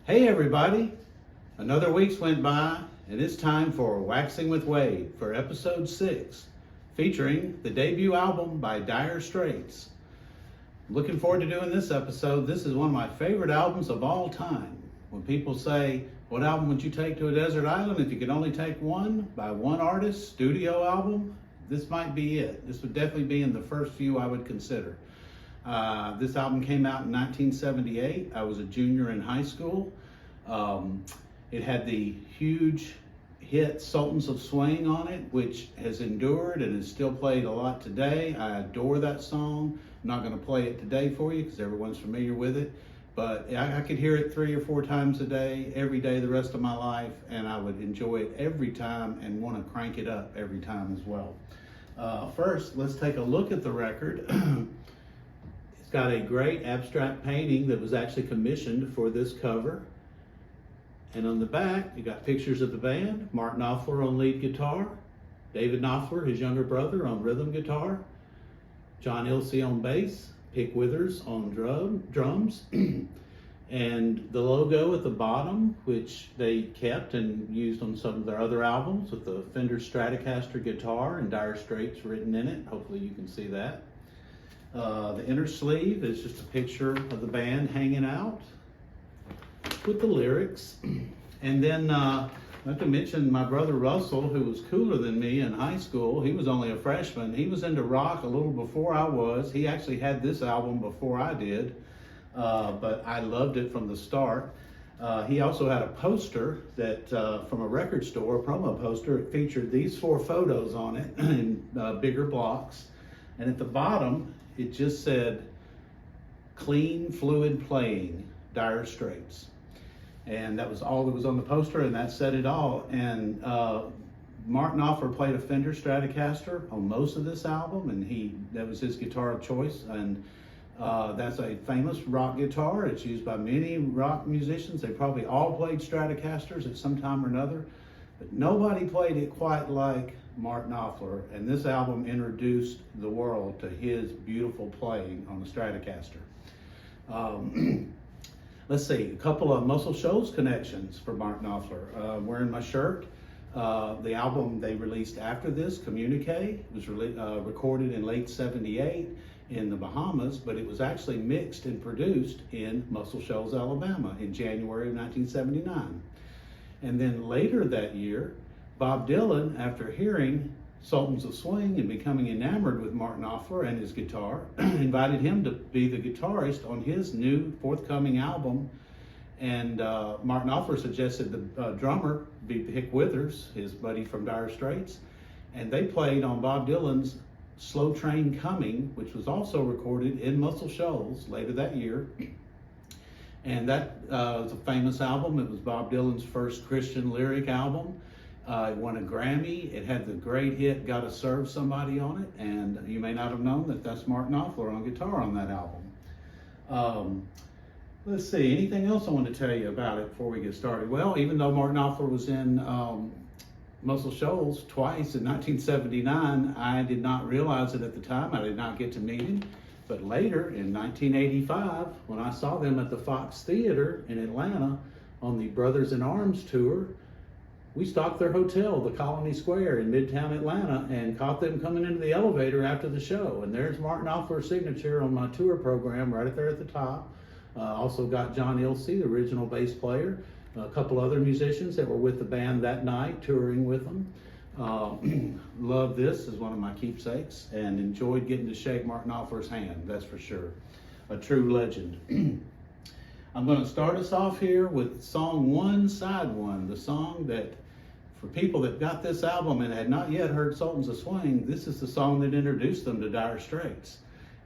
Hey everybody, another week's went by and it's time for Waxing with Wade for episode 6, featuring the debut album by Dire Straits. Looking forward to doing this episode. This is one of my favorite albums of all time. When people say, what album would you take to a desert island if you could only take one by one artist, studio album? This might be it. This would definitely be in the first few I would consider. This album came out in 1978. I was a junior in high school. It had the huge hit Sultans of Swing on it, which has endured and is still played a lot today. I adore that song. I'm not going to play it today for you because everyone's familiar with it, but I could hear it 3 or 4 times a day, every day the rest of my life, and I would enjoy it every time and want to crank it up every time as well. First, let's take a look at the record. It's got a great abstract painting that was actually commissioned for this cover. And on the back, you got pictures of the band, Mark Knopfler on lead guitar, David Knopfler, his younger brother, on rhythm guitar, John Ilse on bass, Pick Withers on drums, and the logo at the bottom, which they kept and used on some of their other albums with the Fender Stratocaster guitar and Dire Straits written in it. Hopefully you can see that. The inner sleeve is just a picture of the band hanging out with the lyrics. And then not to mention my brother Russell, who was cooler than me in high school. He was only a freshman. He was into rock a little before I was. He actually had this album before I did, but I loved it from the start. He also had a poster that from a record store, a promo poster. It featured these 4 photos on it in bigger blocks. And at the bottom, it just said, "Clean Fluid Playing, Dire Straits." And that was all that was on the poster, and that said it all. And Mark Knopfler played a Fender Stratocaster on most of this album, and that was his guitar of choice. And that's a famous rock guitar. It's used by many rock musicians. They probably all played Stratocasters at some time or another, but nobody played it quite like Mark Knopfler. And this album introduced the world to his beautiful playing on the Stratocaster. Let's see, a couple of Muscle Shoals connections for Mark Knopfler. Wearing my shirt. The album they released after this, Communique, was recorded in late '78 in the Bahamas, but it was actually mixed and produced in Muscle Shoals, Alabama in January of 1979. And then later that year, Bob Dylan, after hearing Sultans of Swing and becoming enamored with Mark Knopfler and his guitar, invited him to be the guitarist on his new forthcoming album. And Mark Knopfler suggested the drummer be Pick Withers, his buddy from Dire Straits. And they played on Bob Dylan's Slow Train Coming, which was also recorded in Muscle Shoals later that year. And that was a famous album. It was Bob Dylan's first Christian lyric album. It won a Grammy. It had the great hit "Gotta Serve Somebody" on it, and you may not have known that that's Mark Knopfler on guitar on that album. Let's see, anything else I want to tell you about it before we get started? Well, even though Mark Knopfler was in Muscle Shoals twice in 1979, I did not realize it at the time. I did not get to meet him. But later, in 1985, when I saw them at the Fox Theater in Atlanta on the Brothers in Arms tour, we stopped their hotel, the Colony Square in Midtown Atlanta, and caught them coming into the elevator after the show. And there's Mark Knopfler's signature on my tour program right there at the top. Also got John Ilse, the original bass player, a couple other musicians that were with the band that night, touring with them. Love this as one of my keepsakes and enjoyed getting to shake Mark Knopfler's hand, that's for sure. A true legend. I'm going to start us off here with song 1, side 1, the song that, for people that got this album and had not yet heard Sultans of Swing, this is the song that introduced them to Dire Straits.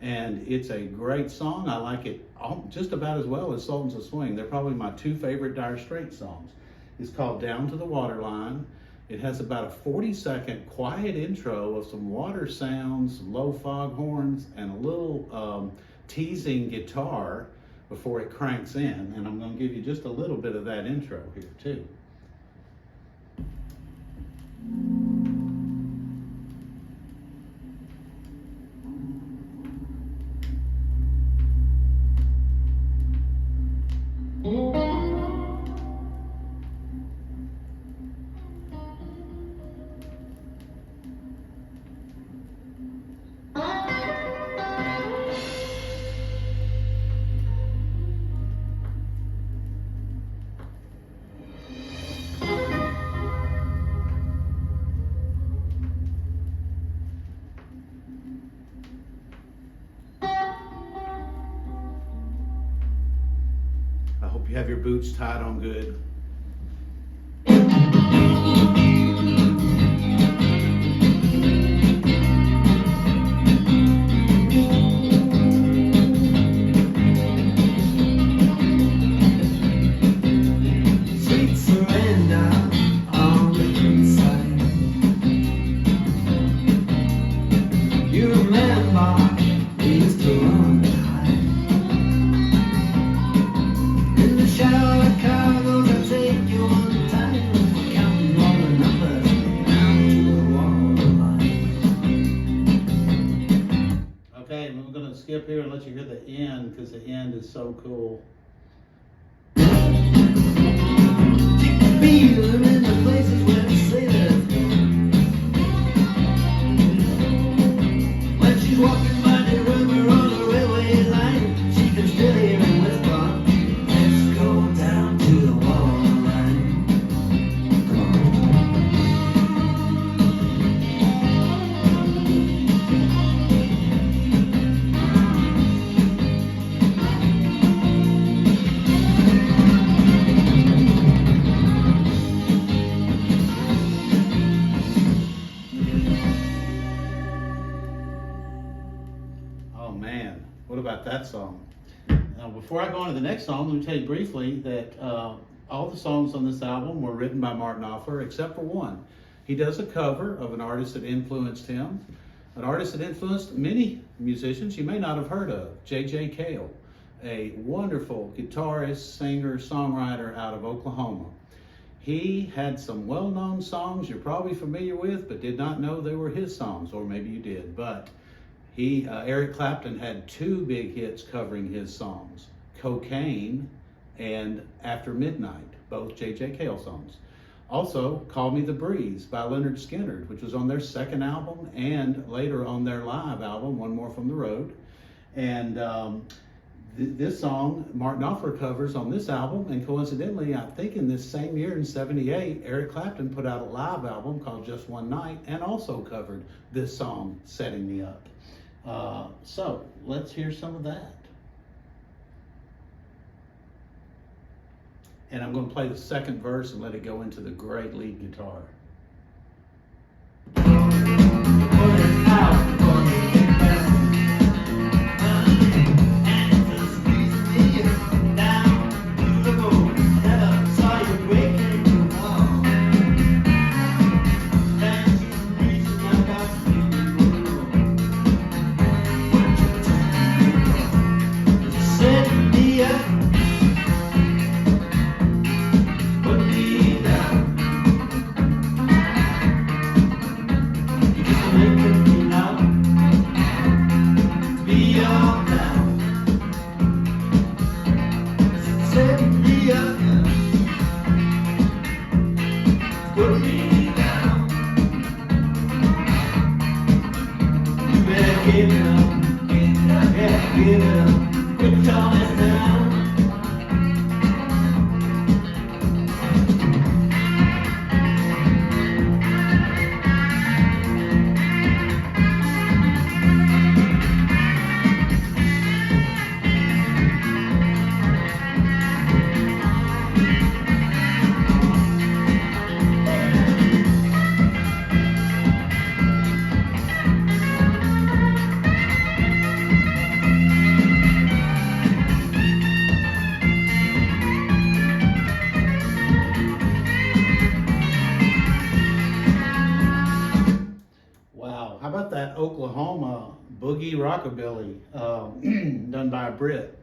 And it's a great song. I like it just about as well as Sultans of Swing. They're probably my 2 favorite Dire Straits songs. It's called Down to the Waterline. It has about a 40-second quiet intro of some water sounds, some low foghorns, and a little teasing guitar before it cranks in. And I'm going to give you just a little bit of that intro here too. I hope you have your boots tied on good. Sweet surrender on the hillside. You remember we used to run and hide. In the shadow of cargoes, I take you one time. Counting all the numbers down to the waterline. Okay, and we're going to skip here and let you hear the end because the end is so cool. Feel them in the places where the sailors go. When she's walking by the river on the railway line, she can still hear him whisper, let's go down to the waterline. Come on. Oh man, what about that song? Now, before I go on to the next song, let me tell you briefly that all the songs on this album were written by Martin Knopfler except for one. He does a cover of an artist that influenced him, an artist that influenced many musicians you may not have heard of, J.J. Cale, a wonderful guitarist, singer, songwriter out of Oklahoma. He had some well-known songs you're probably familiar with, but did not know they were his songs, or maybe you did. But Eric Clapton had two big hits covering his songs, Cocaine and After Midnight, both J.J. Cale songs. Also, Call Me the Breeze by Leonard Skinner, which was on their second album and later on their live album, One More from the Road. And this song, Martin Knopfler covers on this album, and coincidentally, I think in this same year in '78, Eric Clapton put out a live album called Just One Night and also covered this song, Setting Me Up. So let's hear some of that. And I'm going to play the second verse and let it go into the great lead guitar. Oklahoma boogie rockabilly done by a Brit.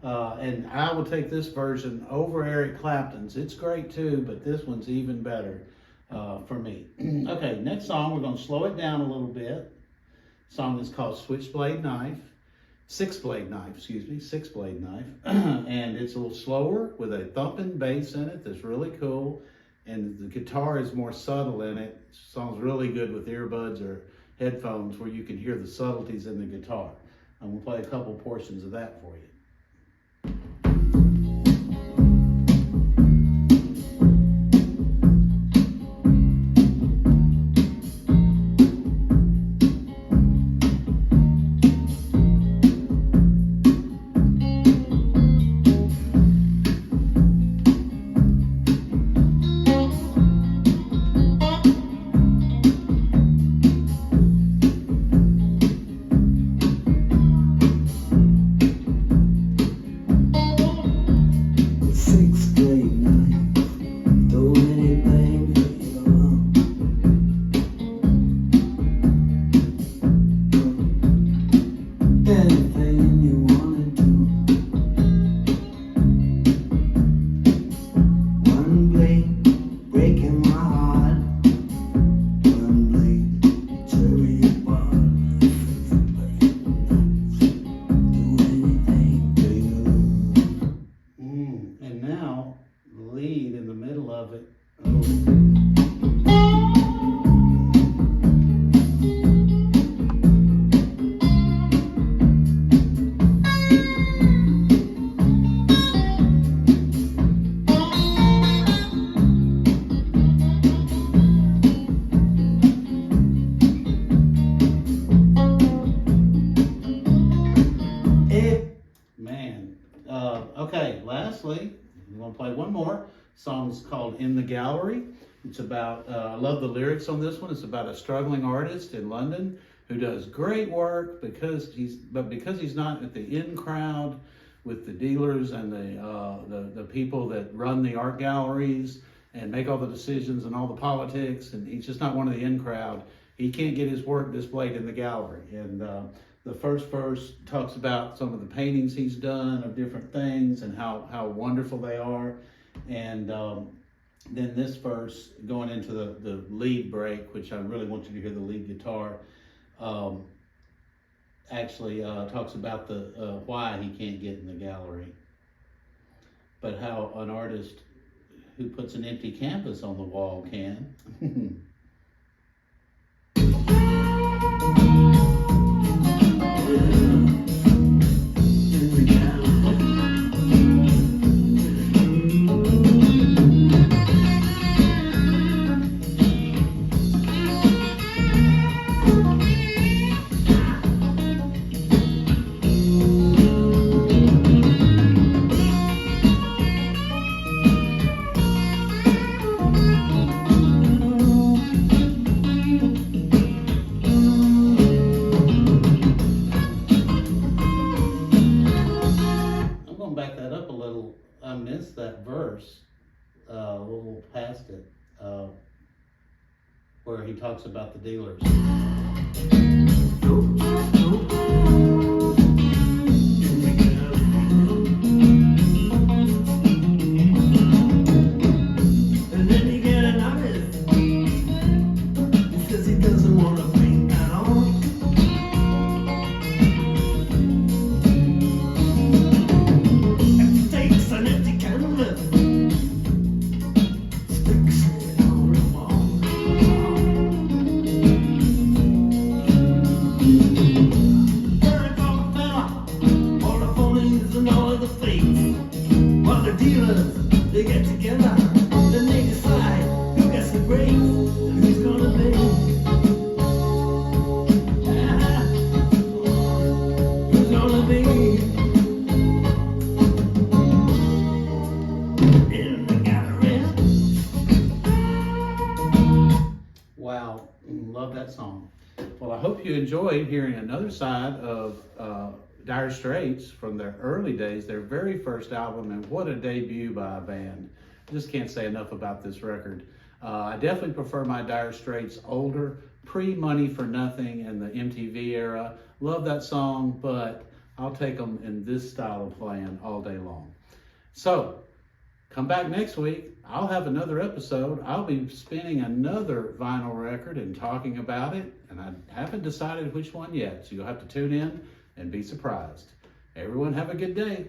And I will take this version over Eric Clapton's. It's great too, but this one's even better for me. Okay, next song, we're going to slow it down a little bit. The song is called Switchblade Knife. Six-Blade Knife, Six-Blade Knife. And it's a little slower with a thumping bass in it that's really cool. And the guitar is more subtle in it. The song's really good with earbuds or headphones where you can hear the subtleties in the guitar. I'm going to play a couple portions of that for you. I'm going to play one more. Song's called In the Gallery. It's about, I love the lyrics on this one. It's about a struggling artist in London who does great work because he's not at the in crowd with the dealers and the people that run the art galleries and make all the decisions and all the politics, and he's just not one of the in crowd. He can't get his work displayed in the gallery. And the first verse talks about some of the paintings he's done of different things and how wonderful they are. And then this verse, going into the lead break, which I really want you to hear the lead guitar, actually talks about the why he can't get in the gallery, but how an artist who puts an empty canvas on the wall can. Back that up a little. I missed that verse, a little past it, where he talks about the dealers. And then you get an artist. He says he doesn't want to paint at all. Takes an empty canvas, sticks it on the wall. Very proper fella, all the phonies and all of the fakes. While the dealers, they get together, then they decide who gets the breaks and who's gonna pay. Who's gonna pay? Wow, love that song. Well, I hope you enjoyed hearing another side of Dire Straits from their early days, their very first album, and what a debut by a band. Just can't say enough about this record. I definitely prefer my Dire Straits older, pre-Money for Nothing and the MTV era. Love that song, but I'll take them in this style of playing all day long. So, come back next week. I'll have another episode. I'll be spinning another vinyl record and talking about it, and I haven't decided which one yet, so you'll have to tune in and be surprised. Everyone have a good day.